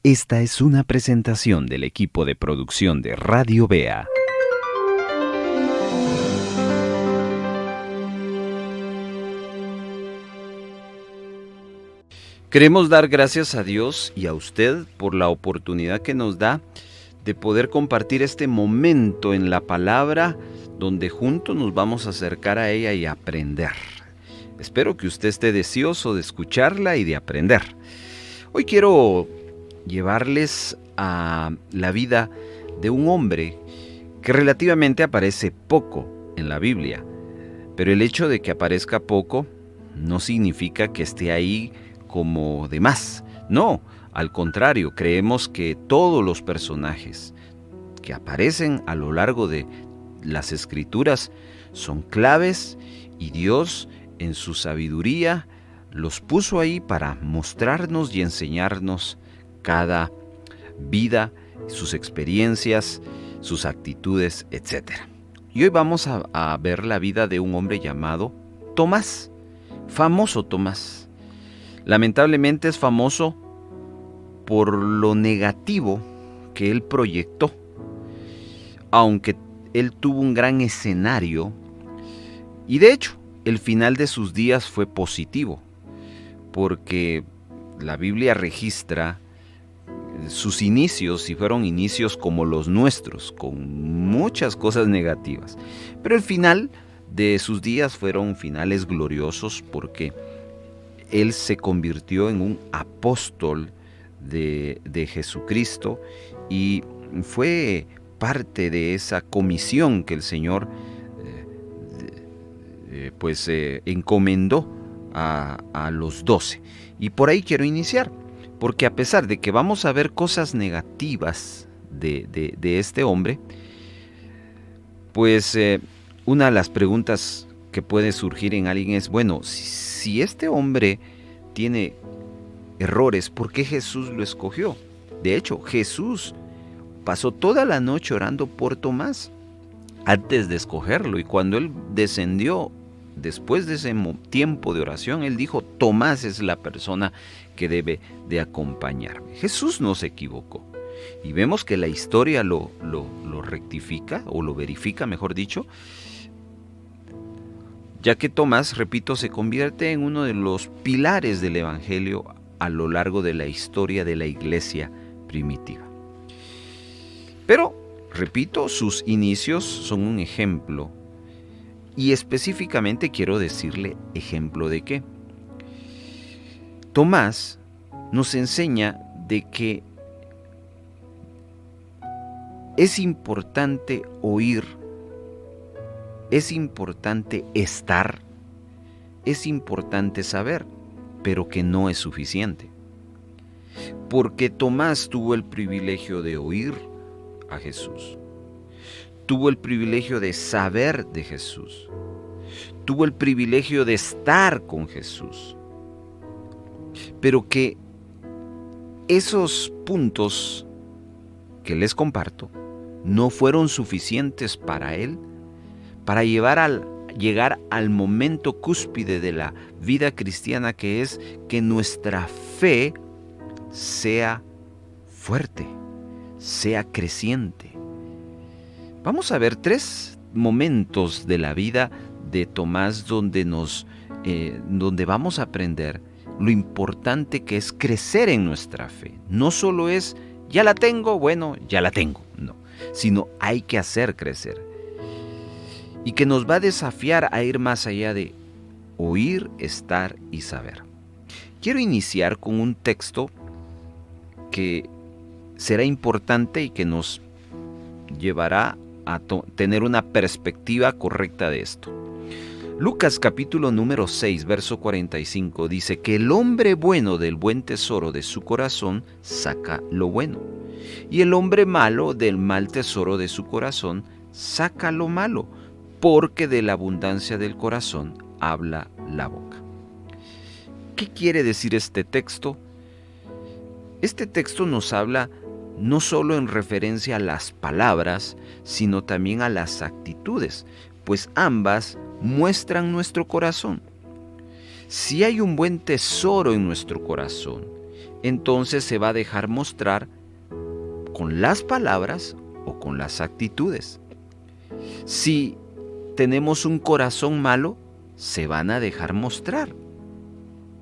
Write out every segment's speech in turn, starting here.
Esta es una presentación del equipo de producción de Radio Bea. Queremos dar gracias a Dios y a usted por la oportunidad que nos da de poder compartir este momento en la palabra donde juntos nos vamos a acercar a ella y aprender. Espero que usted esté deseoso de escucharla y de aprender. Hoy quiero llevarles a la vida de un hombre que relativamente aparece poco en la Biblia, pero el hecho de que aparezca poco no significa que esté ahí como de más. No, al contrario, creemos que todos los personajes que aparecen a lo largo de las Escrituras son claves y Dios en su sabiduría los puso ahí para mostrarnos y enseñarnos cada vida, sus experiencias, sus actitudes, etc. Y hoy vamos a ver la vida de un hombre llamado Tomás, famoso Tomás. Lamentablemente es famoso por lo negativo que él proyectó, aunque él tuvo un gran escenario y de hecho el final de sus días fue positivo, porque la Biblia registra sus inicios y fueron inicios como los nuestros, con muchas cosas negativas, pero el final de sus días fueron finales gloriosos porque él se convirtió en un apóstol de Jesucristo y fue parte de esa comisión que el Señor encomendó a los 12. Y por ahí quiero iniciar, porque a pesar de que vamos a ver cosas negativas de este hombre, pues una de las preguntas que puede surgir en alguien es, bueno, si este hombre tiene errores, ¿por qué Jesús lo escogió? De hecho, Jesús pasó toda la noche orando por Tomás antes de escogerlo, y cuando él descendió después de ese tiempo de oración, él dijo, Tomás es la persona que debe de acompañarme. Jesús no se equivocó. Y vemos que la historia lo rectifica, o lo verifica, mejor dicho, ya que Tomás, repito, se convierte en uno de los pilares del Evangelio a lo largo de la historia de la iglesia primitiva. Pero, repito, sus inicios son un ejemplo, y específicamente quiero decirle ejemplo de qué. Tomás nos enseña de que es importante oír, es importante estar, es importante saber, pero que no es suficiente. Porque Tomás tuvo el privilegio de oír a Jesús, tuvo el privilegio de saber de Jesús, tuvo el privilegio de estar con Jesús, pero que esos puntos que les comparto no fueron suficientes para él para llegar al momento cúspide de la vida cristiana, que es que nuestra fe sea fuerte, sea creciente. Vamos a ver 3 momentos de la vida de Tomás donde vamos a aprender lo importante que es crecer en nuestra fe. No solo es, ya la tengo, bueno, ya la tengo, no, sino hay que hacer crecer. Y que nos va a desafiar a ir más allá de oír, estar y saber. Quiero iniciar con un texto que será importante y que nos llevará a tener una perspectiva correcta de esto. Lucas capítulo número 6, verso 45 dice que el hombre bueno del buen tesoro de su corazón saca lo bueno, y el hombre malo del mal tesoro de su corazón saca lo malo, porque de la abundancia del corazón habla la boca. ¿Qué quiere decir este texto? Este texto nos habla no solo en referencia a las palabras, sino también a las actitudes, pues ambas muestran nuestro corazón. Si hay un buen tesoro en nuestro corazón, entonces se va a dejar mostrar con las palabras o con las actitudes. Si tenemos un corazón malo, se van a dejar mostrar.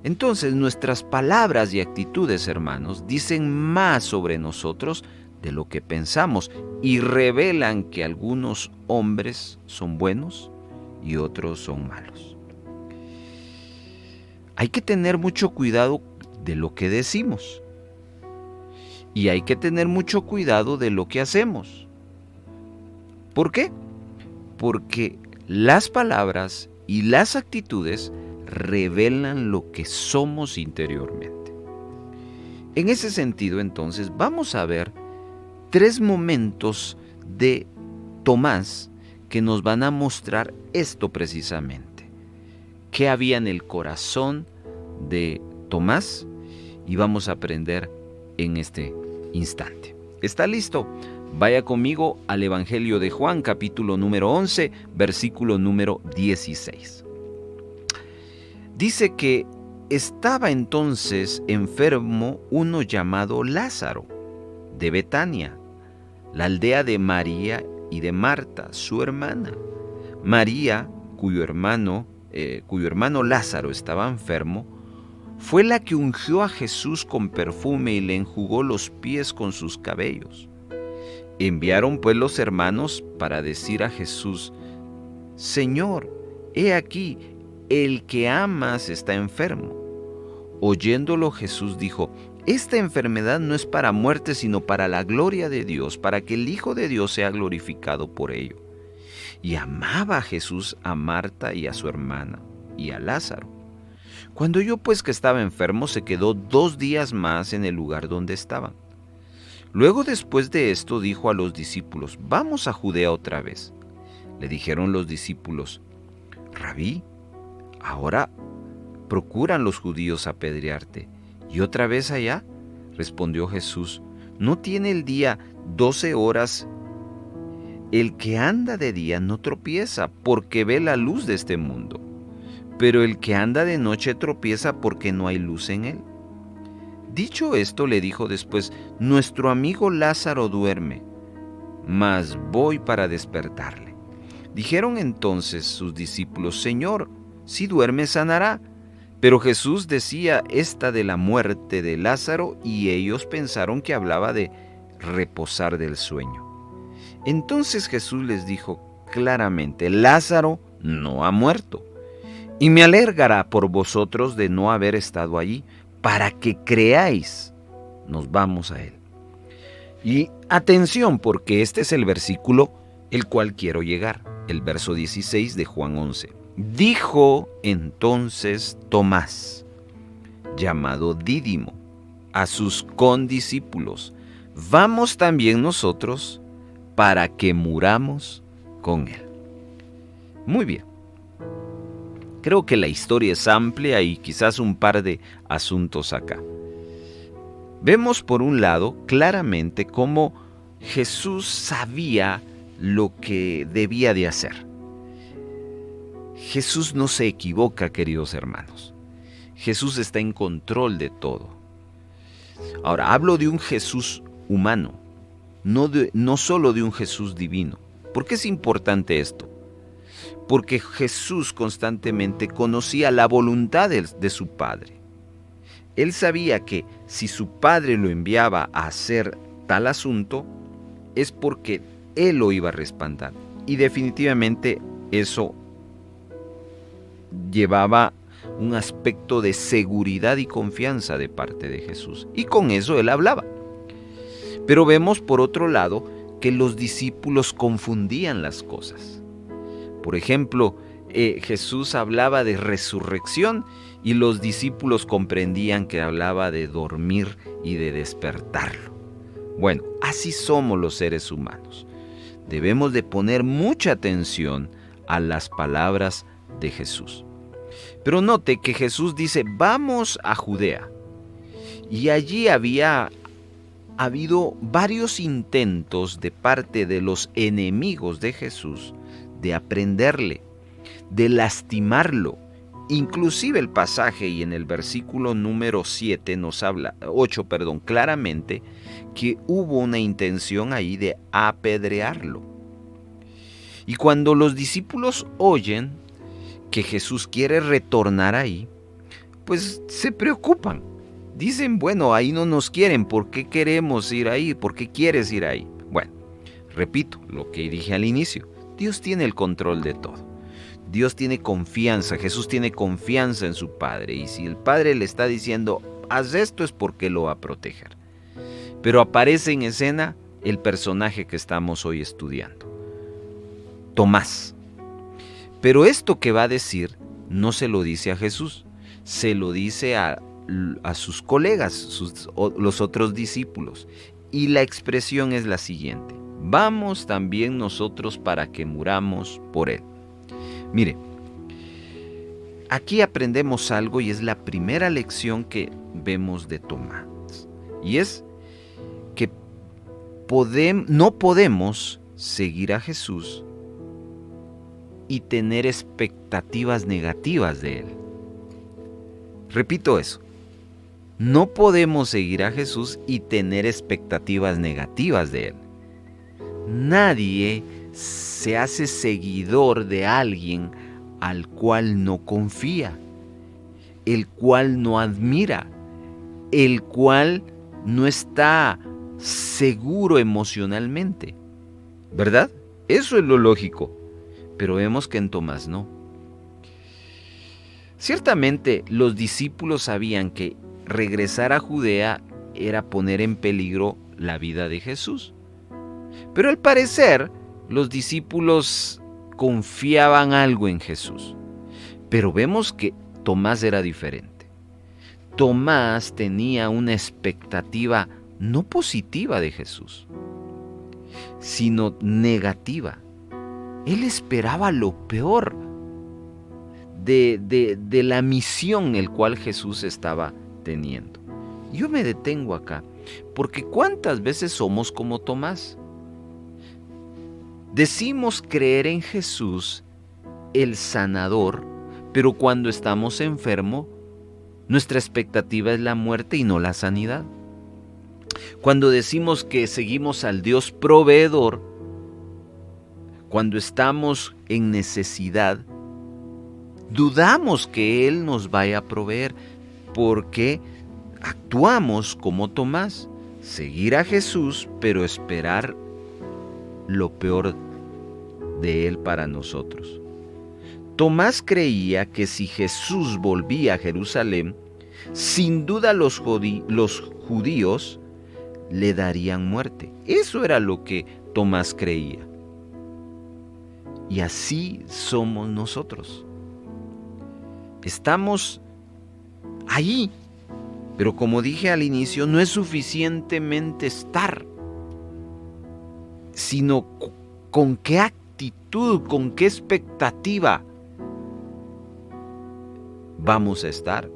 Entonces nuestras palabras y actitudes, hermanos, dicen más sobre nosotros de lo que pensamos y revelan que algunos hombres son buenos y otros son malos. Hay que tener mucho cuidado de lo que decimos y hay que tener mucho cuidado de lo que hacemos. ¿Por qué? Porque las palabras y las actitudes revelan lo que somos interiormente. En ese sentido, entonces, vamos a ver 3 momentos de Tomás que nos van a mostrar esto precisamente. ¿Qué había en el corazón de Tomás? Y vamos a aprender en este instante. ¿Está listo? Vaya conmigo al Evangelio de Juan, capítulo número 11, versículo número 16. Dice que estaba entonces enfermo uno llamado Lázaro, de Betania, la aldea de María y de Marta, su hermana. María, cuyo hermano Lázaro estaba enfermo, fue la que ungió a Jesús con perfume y le enjugó los pies con sus cabellos. Enviaron pues los hermanos para decir a Jesús: Señor, he aquí, el que amas está enfermo. Oyéndolo, Jesús dijo: Esta enfermedad no es para muerte, sino para la gloria de Dios, para que el Hijo de Dios sea glorificado por ello. Y amaba a Jesús a Marta y a su hermana y a Lázaro. Cuando oyó pues que estaba enfermo, se quedó 2 días más en el lugar donde estaban. Luego, después de esto, dijo a los discípulos: Vamos a Judea otra vez. Le dijeron los discípulos: Rabí, ahora procuran los judíos apedrearte, ¿y otra vez allá? Respondió Jesús: ¿No tiene el día 12 horas? El que anda de día no tropieza, porque ve la luz de este mundo. Pero el que anda de noche tropieza porque no hay luz en él. Dicho esto, le dijo después: Nuestro amigo Lázaro duerme, mas voy para despertarle. Dijeron entonces sus discípulos: Señor, si duerme sanará. Pero Jesús decía esta de la muerte de Lázaro, y ellos pensaron que hablaba de reposar del sueño. Entonces Jesús les dijo claramente: Lázaro no ha muerto, y me alegrará por vosotros de no haber estado allí, para que creáis. Nos vamos a él. Y atención, porque este es el versículo el cual quiero llegar, el verso 16 de Juan 11. Dijo entonces Tomás, llamado Dídimo, a sus condiscípulos: Vamos también nosotros para que muramos con él. Muy bien. Creo que la historia es amplia y quizás un par de asuntos acá. Vemos por un lado claramente cómo Jesús sabía lo que debía de hacer. Jesús no se equivoca, queridos hermanos. Jesús está en control de todo. Ahora, hablo de un Jesús humano, no solo de un Jesús divino. ¿Por qué es importante esto? Porque Jesús constantemente conocía la voluntad de su Padre. Él sabía que si su Padre lo enviaba a hacer tal asunto, es porque Él lo iba a respaldar. Y definitivamente eso llevaba un aspecto de seguridad y confianza de parte de Jesús. Y con eso Él hablaba. Pero vemos por otro lado que los discípulos confundían las cosas. Por ejemplo, Jesús hablaba de resurrección y los discípulos comprendían que hablaba de dormir y de despertarlo. Bueno, así somos los seres humanos. Debemos de poner mucha atención a las palabras de Jesús. Pero note que Jesús dice: vamos a Judea. Y allí había habido varios intentos de parte de los enemigos de Jesús de aprenderle, de lastimarlo Inclusive el pasaje y en el versículo número 8, claramente que hubo una intención ahí de apedrearlo. Y cuando los discípulos oyen que Jesús quiere retornar ahí, pues se preocupan. Dicen, bueno, ahí no nos quieren, ¿por qué queremos ir ahí? ¿Por qué quieres ir ahí? Bueno, repito lo que dije al inicio, Dios tiene el control de todo. Dios tiene confianza, Jesús tiene confianza en su Padre, y si el Padre le está diciendo, haz esto, es porque lo va a proteger. Pero aparece en escena el personaje que estamos hoy estudiando, Tomás. Pero esto que va a decir no se lo dice a Jesús, se lo dice a sus colegas, los otros discípulos. Y la expresión es la siguiente: vamos también nosotros para que muramos por él. Mire, aquí aprendemos algo y es la primera lección que vemos de Tomás. Y es que no podemos seguir a Jesús y tener expectativas negativas de él. Repito eso. No podemos seguir a Jesús y tener expectativas negativas de él. Nadie se hace seguidor de alguien al cual no confía, el cual no admira, el cual no está seguro emocionalmente, ¿verdad? Eso es lo lógico, pero vemos que en Tomás no. Ciertamente los discípulos sabían que regresar a Judea era poner en peligro la vida de Jesús, pero al parecer los discípulos confiaban algo en Jesús. Pero vemos que Tomás era diferente. Tomás tenía una expectativa no positiva de Jesús, sino negativa. Él esperaba lo peor de la misión el cual Jesús estaba teniendo. Yo me detengo acá, porque ¿cuántas veces somos como Tomás? Decimos creer en Jesús, el sanador, pero cuando estamos enfermos, nuestra expectativa es la muerte y no la sanidad. Cuando decimos que seguimos al Dios proveedor, cuando estamos en necesidad, dudamos que Él nos vaya a proveer, porque actuamos como Tomás, seguir a Jesús, pero esperar lo peor de Él para nosotros. Tomás creía que si Jesús volvía a Jerusalén, sin duda los judíos le darían muerte. Eso era lo que Tomás creía. Y así somos nosotros. Estamos ahí, pero como dije al inicio, no es suficientemente estar, sino con qué actitud, con qué expectativa vamos a estar.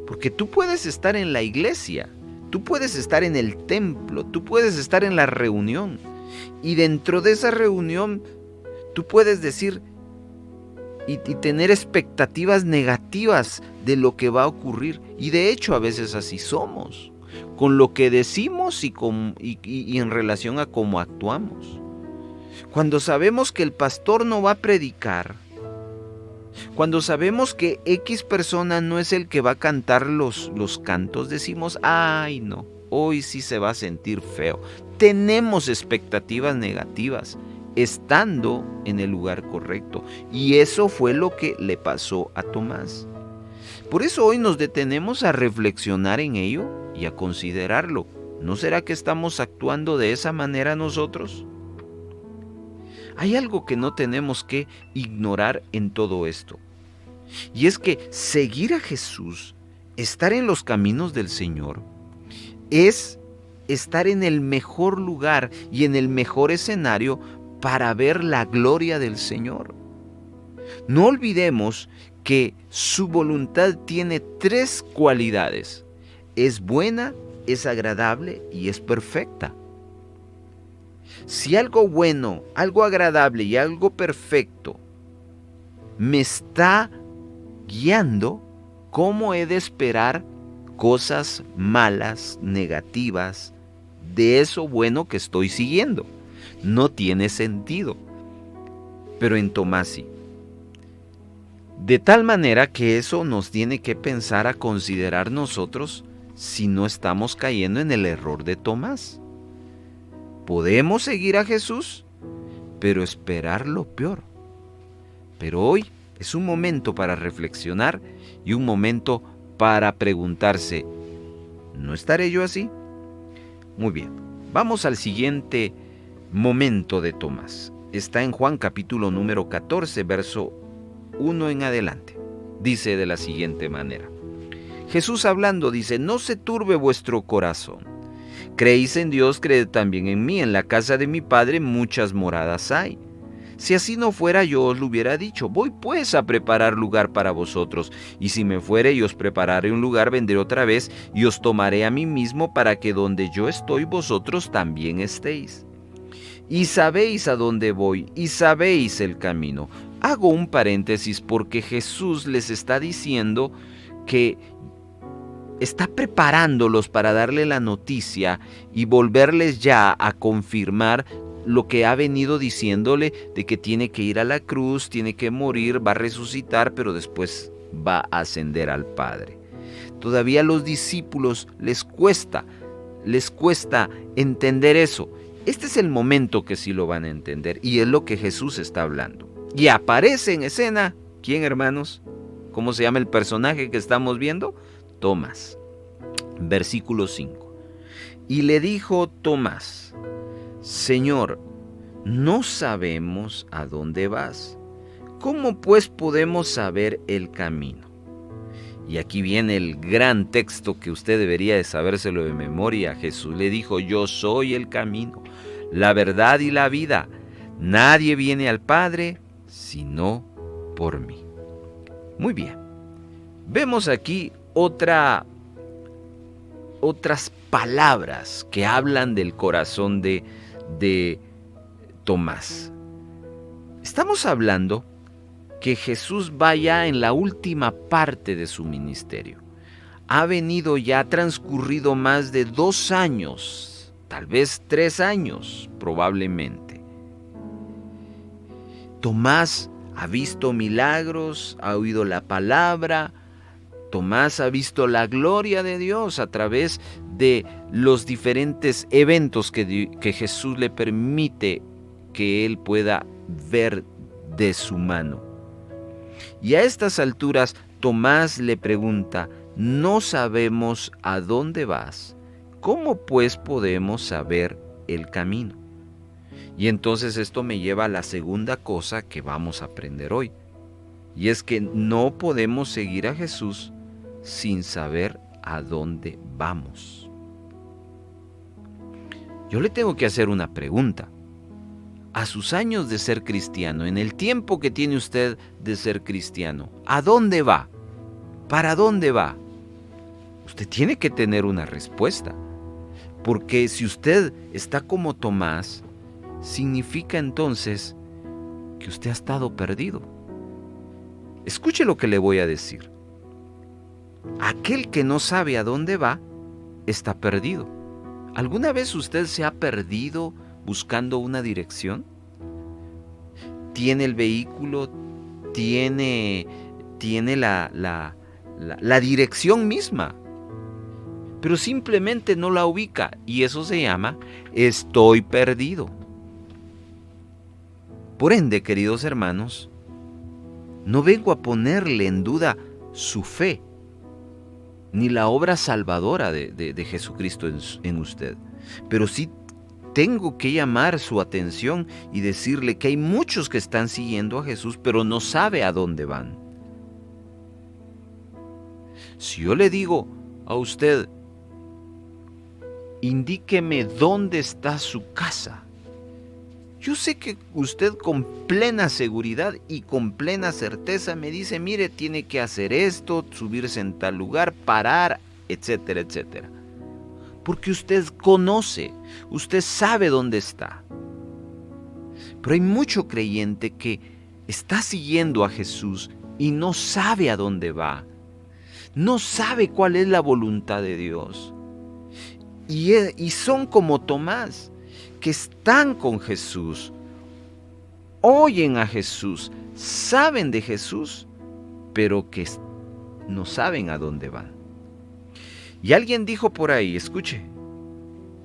Porque tú puedes estar en la iglesia, tú puedes estar en el templo, tú puedes estar en la reunión, y dentro de esa reunión tú puedes decir y tener expectativas negativas de lo que va a ocurrir. Y de hecho a veces así somos, con lo que decimos y en relación a cómo actuamos. Cuando sabemos que el pastor no va a predicar, cuando sabemos que X persona no es el que va a cantar los cantos, decimos, ay no, hoy sí se va a sentir feo. Tenemos expectativas negativas estando en el lugar correcto, y eso fue lo que le pasó a Tomás. Por eso hoy nos detenemos a reflexionar en ello y a considerarlo. ¿No será que estamos actuando de esa manera nosotros? Hay algo que no tenemos que ignorar en todo esto, y es que seguir a Jesús, estar en los caminos del Señor, es estar en el mejor lugar y en el mejor escenario para ver la gloria del Señor. No olvidemos que su voluntad tiene 3 cualidades: es buena, es agradable y es perfecta. Si algo bueno, algo agradable y algo perfecto me está guiando cómo he de esperar cosas malas, negativas, de eso bueno que estoy siguiendo. No tiene sentido. Pero en Tomás sí. De tal manera que eso nos tiene que pensar a considerar nosotros si no estamos cayendo en el error de Tomás. Podemos seguir a Jesús, pero esperar lo peor. Pero hoy es un momento para reflexionar y un momento para preguntarse, ¿no estaré yo así? Muy bien, vamos al siguiente momento de Tomás. Está en Juan capítulo número 14, verso 1 en adelante. Dice de la siguiente manera. Jesús hablando dice, no se turbe vuestro corazón. Creéis en Dios, creed también en mí. En la casa de mi Padre muchas moradas hay. Si así no fuera, yo os lo hubiera dicho. Voy pues a preparar lugar para vosotros. Y si me fuere y os prepararé un lugar, vendré otra vez y os tomaré a mí mismo, para que donde yo estoy, vosotros también estéis. Y sabéis a dónde voy, y sabéis el camino. Hago un paréntesis porque Jesús les está diciendo que está preparándolos para darle la noticia y volverles ya a confirmar lo que ha venido diciéndole de que tiene que ir a la cruz, tiene que morir, va a resucitar, pero después va a ascender al Padre. Todavía a los discípulos les cuesta entender eso. Este es el momento que sí lo van a entender y es lo que Jesús está hablando. Y aparece en escena, ¿quién, hermanos? ¿Cómo se llama el personaje que estamos viendo? Tomás. Versículo 5. Y le dijo Tomás, Señor, no sabemos a dónde vas. ¿Cómo pues podemos saber el camino? Y aquí viene el gran texto que usted debería de sabérselo de memoria. Jesús le dijo, yo soy el camino, la verdad y la vida. Nadie viene al Padre sino por mí. Muy bien. Vemos aquí otras palabras que hablan del corazón de Tomás. Estamos hablando que Jesús va ya en la última parte de su ministerio. Ha venido ya, ha transcurrido más de 2 años, tal vez 3 años probablemente. Tomás ha visto milagros, ha oído la palabra. Tomás ha visto la gloria de Dios a través de los diferentes eventos que Jesús le permite que él pueda ver de su mano. Y a estas alturas Tomás le pregunta, no sabemos a dónde vas, ¿cómo pues podemos saber el camino? Y entonces esto me lleva a la segunda cosa que vamos a aprender hoy. Y es que no podemos seguir a Jesús sin saber a dónde vamos. Yo le tengo que hacer una pregunta. A sus años de ser cristiano, en el tiempo que tiene usted de ser cristiano, ¿a dónde va? ¿Para dónde va? Usted tiene que tener una respuesta. Porque si usted está como Tomás, significa entonces que usted ha estado perdido. Escuche lo que le voy a decir. Aquel que no sabe a dónde va, está perdido. ¿Alguna vez usted se ha perdido buscando una dirección? Tiene el vehículo, tiene la dirección misma, pero simplemente no la ubica, y eso se llama estoy perdido. Por ende, queridos hermanos, no vengo a ponerle en duda su fe, ni la obra salvadora de Jesucristo en usted, pero sí tengo que llamar su atención y decirle que hay muchos que están siguiendo a Jesús, pero no sabe a dónde van. Si yo le digo a usted, indíqueme dónde está su casa, yo sé que usted con plena seguridad y con plena certeza me dice, mire, tiene que hacer esto, subirse en tal lugar, parar, etcétera, etcétera. Porque usted conoce, usted sabe dónde está. Pero hay mucho creyente que está siguiendo a Jesús, y no sabe a dónde va. No sabe cuál es la voluntad de Dios. Y son como Tomás, que están con Jesús, oyen a Jesús, saben de Jesús, pero que no saben a dónde van. Y alguien dijo por ahí, escuche,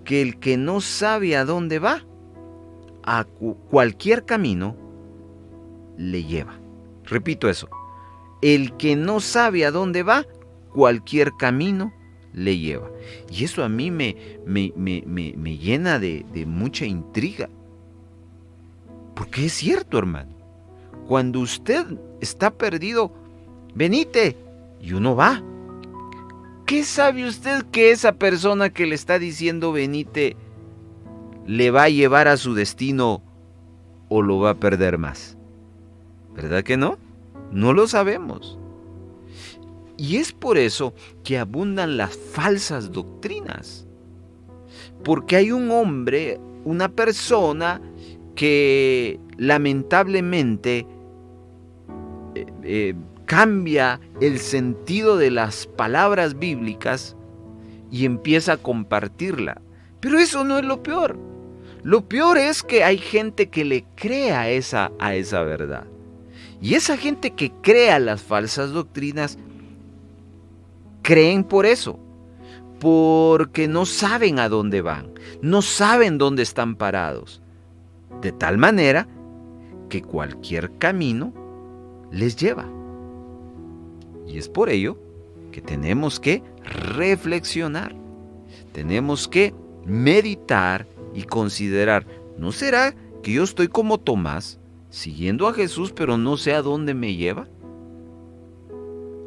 que el que no sabe a dónde va, a cualquier camino le lleva. Repito eso, el que no sabe a dónde va, cualquier camino le lleva. Y eso a mí me llena de mucha intriga. Porque es cierto, hermano. Cuando usted está perdido, venite, y uno va. ¿Qué sabe usted que esa persona que le está diciendo venite le va a llevar a su destino o lo va a perder más? ¿Verdad que no? No lo sabemos. Y es por eso que abundan las falsas doctrinas. Porque hay un hombre, una persona que lamentablemente cambia el sentido de las palabras bíblicas y empieza a compartirla. Pero eso no es lo peor. Lo peor es que hay gente que le cree a esa verdad. Y esa gente que crea las falsas doctrinas, creen por eso. Porque no saben a dónde van. No saben dónde están parados. De tal manera que cualquier camino les lleva. Y es por ello que tenemos que reflexionar, tenemos que meditar y considerar, ¿no será que yo estoy como Tomás, siguiendo a Jesús, pero no sé a dónde me lleva?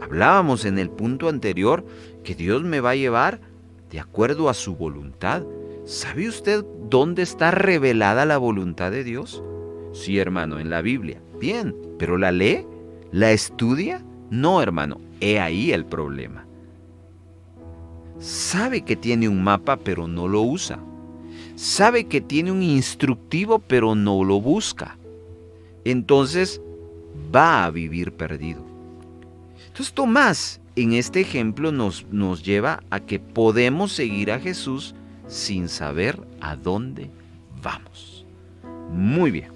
Hablábamos en el punto anterior que Dios me va a llevar de acuerdo a su voluntad. ¿Sabe usted dónde está revelada la voluntad de Dios? Sí, hermano, en la Biblia. Bien, ¿pero la lee? ¿La estudia? No, hermano, he ahí el problema. Sabe que tiene un mapa, pero no lo usa. Sabe que tiene un instructivo, pero no lo busca. Entonces, va a vivir perdido. Entonces, Tomás, en este ejemplo, nos lleva a que podemos seguir a Jesús sin saber a dónde vamos. Muy bien.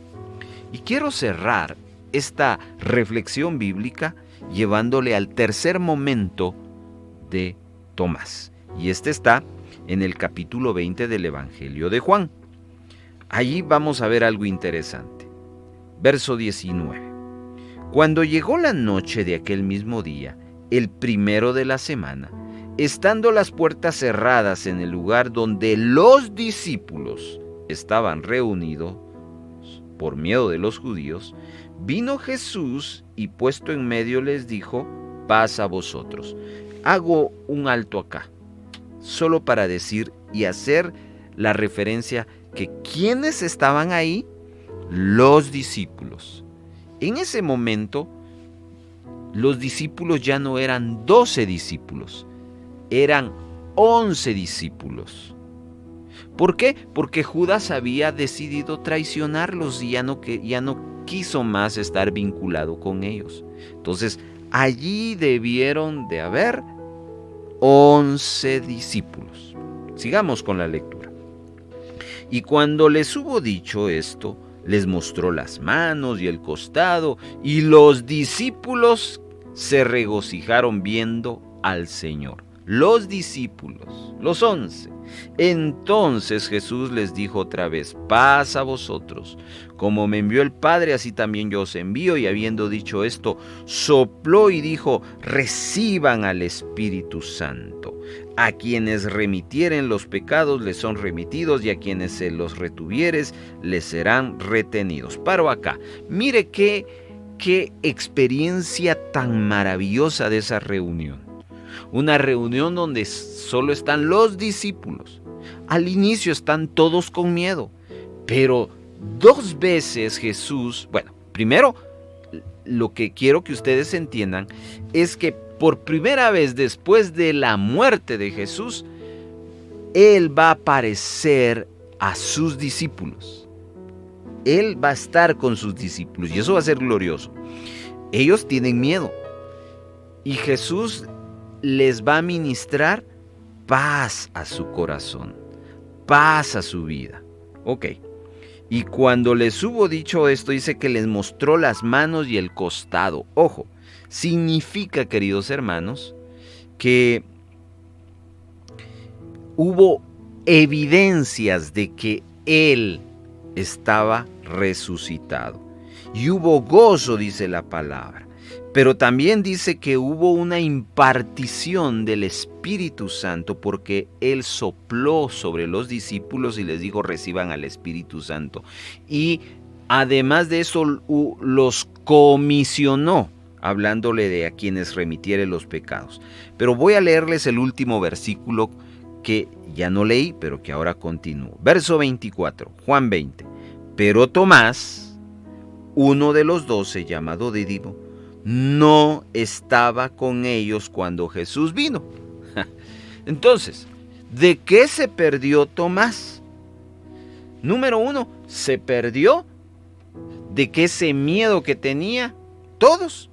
Y quiero cerrar esta reflexión bíblica llevándole al tercer momento de Tomás. Y este está en el capítulo 20 del Evangelio de Juan. Allí vamos a ver algo interesante. Verso 19. Cuando llegó la noche de aquel mismo día, el primero de la semana, estando las puertas cerradas en el lugar donde los discípulos estaban reunidos por miedo de los judíos, vino Jesús y puesto en medio les dijo, paz a vosotros. Hago un alto acá, solo para decir y hacer la referencia que ¿quiénes estaban ahí? Los discípulos. En ese momento, los discípulos ya no eran 12 discípulos, eran 11 discípulos. ¿Por qué? Porque Judas había decidido traicionarlos y ya no quiso más estar vinculado con ellos. Entonces, allí debieron de haber 11 discípulos. Sigamos con la lectura. Y cuando les hubo dicho esto, les mostró las manos y el costado, y los discípulos se regocijaron viendo al Señor. Los discípulos, los 11. Entonces Jesús les dijo otra vez, paz a vosotros. Como me envió el Padre, así también yo os envío. Y habiendo dicho esto, sopló y dijo, reciban al Espíritu Santo. A quienes remitieren los pecados les son remitidos, y a quienes se los retuvieres les serán retenidos. Paro acá. Mire qué experiencia tan maravillosa de esa reunión. Una reunión donde solo están los discípulos. Al inicio están todos con miedo, pero 2 veces Jesús, primero lo que quiero que ustedes entiendan es que por primera vez después de la muerte de Jesús, Él va a aparecer a sus discípulos. Él va a estar con sus discípulos y eso va a ser glorioso. Ellos tienen miedo. Y Jesús les va a ministrar paz a su corazón, paz a su vida. Ok. Y cuando les hubo dicho esto, dice que les mostró las manos y el costado. Ojo, significa, queridos hermanos, que hubo evidencias de que Él estaba resucitado. Y hubo gozo, dice la palabra. Pero también dice que hubo una impartición del Espíritu Santo, porque Él sopló sobre los discípulos y les dijo: reciban al Espíritu Santo. Y además de eso los comisionó, hablándole de a quienes remitiere los pecados. Pero voy a leerles el último versículo que ya no leí, pero que ahora continúo. Verso 24, Juan 20. Pero Tomás, uno de los 12, llamado Dídimo, no estaba con ellos cuando Jesús vino. Entonces, ¿de qué se perdió Tomás? Número 1, se perdió de que ese miedo que tenía, todos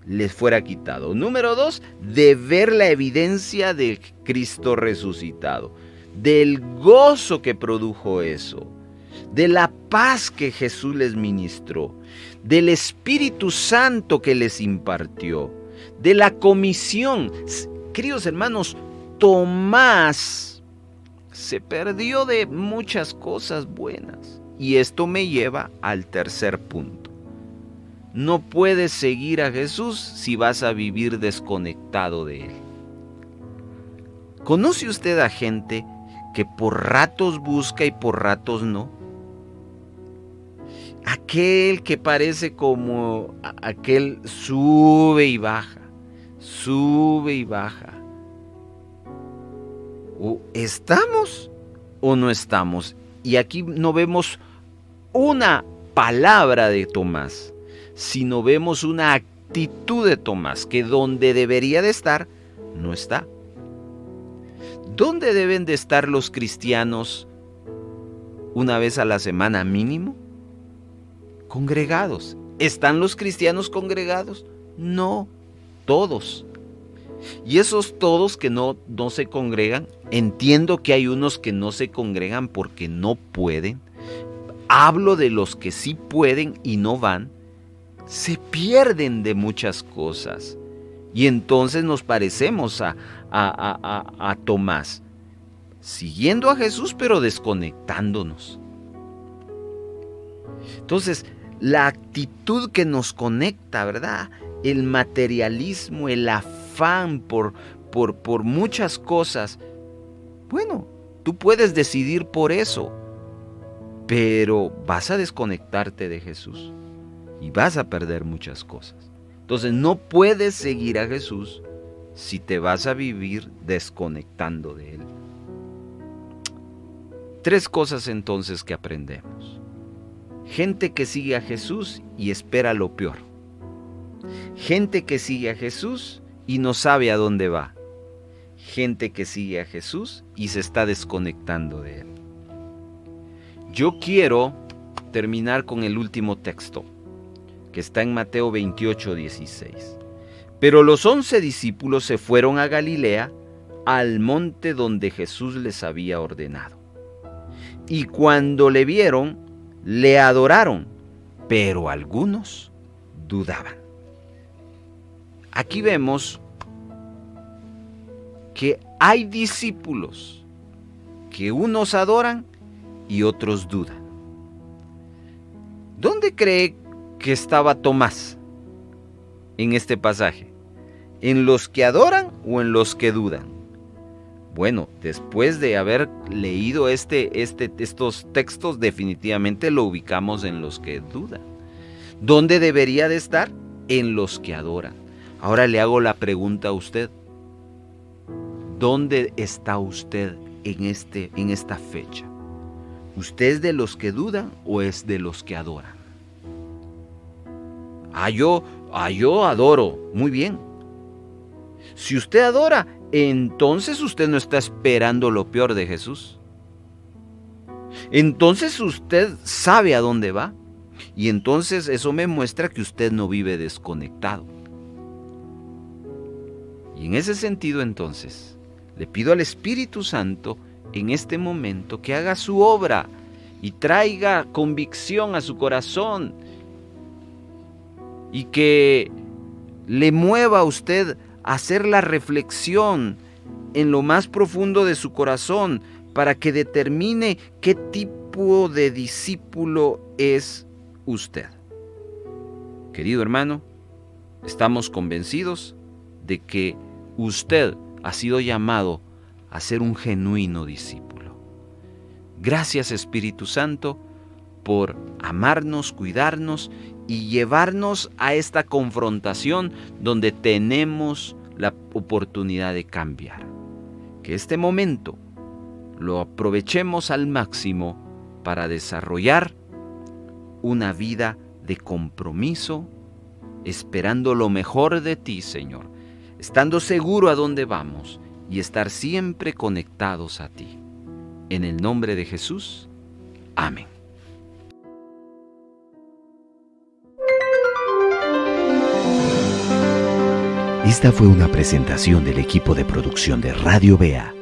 les fuera quitado. Número 2, de ver la evidencia de Cristo resucitado, del gozo que produjo eso, de la paz que Jesús les ministró, del Espíritu Santo que les impartió, de la comisión. Queridos hermanos, Tomás se perdió de muchas cosas buenas. Y esto me lleva al tercer punto. No puedes seguir a Jesús si vas a vivir desconectado de Él. ¿Conoce usted a gente que por ratos busca y por ratos no? Aquel que parece como aquel sube y baja, sube y baja. ¿O estamos o no estamos? Y aquí no vemos una palabra de Tomás, sino vemos una actitud de Tomás, que donde debería de estar, no está. ¿Dónde deben de estar los cristianos una vez a la semana mínimo? Congregados. ¿Están los cristianos congregados? No, todos. Y esos todos que no se congregan, entiendo que hay unos que no se congregan porque no pueden. Hablo de los que sí pueden y no van. Se pierden de muchas cosas. Y entonces nos parecemos a Tomás, siguiendo a Jesús pero desconectándonos. Entonces, la actitud que nos conecta, ¿verdad? El materialismo, el afán por muchas cosas. Bueno, tú puedes decidir por eso, pero vas a desconectarte de Jesús y vas a perder muchas cosas. Entonces, no puedes seguir a Jesús si te vas a vivir desconectando de Él. 3 cosas entonces que aprendemos. Gente que sigue a Jesús y espera lo peor. Gente que sigue a Jesús y no sabe a dónde va. Gente que sigue a Jesús y se está desconectando de Él. Yo quiero terminar con el último texto, que está en Mateo 28:16. Pero los 11 discípulos se fueron a Galilea, al monte donde Jesús les había ordenado. Y cuando le vieron, le adoraron, pero algunos dudaban. Aquí vemos que hay discípulos que unos adoran y otros dudan. ¿Dónde cree que estaba Tomás en este pasaje? ¿En los que adoran o en los que dudan? Bueno, después de haber leído estos textos, definitivamente lo ubicamos en los que dudan. ¿Dónde debería de estar? En los que adoran. Ahora le hago la pregunta a usted. ¿Dónde está usted en esta fecha? ¿Usted es de los que dudan o es de los que adoran? Yo adoro. Muy bien. Si usted adora, entonces usted no está esperando lo peor de Jesús. Entonces usted sabe a dónde va. y entonces eso me muestra que usted no vive desconectado. Y en ese sentido entonces, le pido al Espíritu Santo en este momento que haga su obra y traiga convicción a su corazón y que le mueva a usted a hacer la reflexión en lo más profundo de su corazón para que determine qué tipo de discípulo es usted. Querido hermano, estamos convencidos de que usted ha sido llamado a ser un genuino discípulo. Gracias, Espíritu Santo, por amarnos, cuidarnos y llevarnos a esta confrontación donde tenemos la oportunidad de cambiar. Que este momento lo aprovechemos al máximo para desarrollar una vida de compromiso, esperando lo mejor de ti, Señor, estando seguro a dónde vamos y estar siempre conectados a ti. En el nombre de Jesús, amén. Esta fue una presentación del equipo de producción de Radio Bea.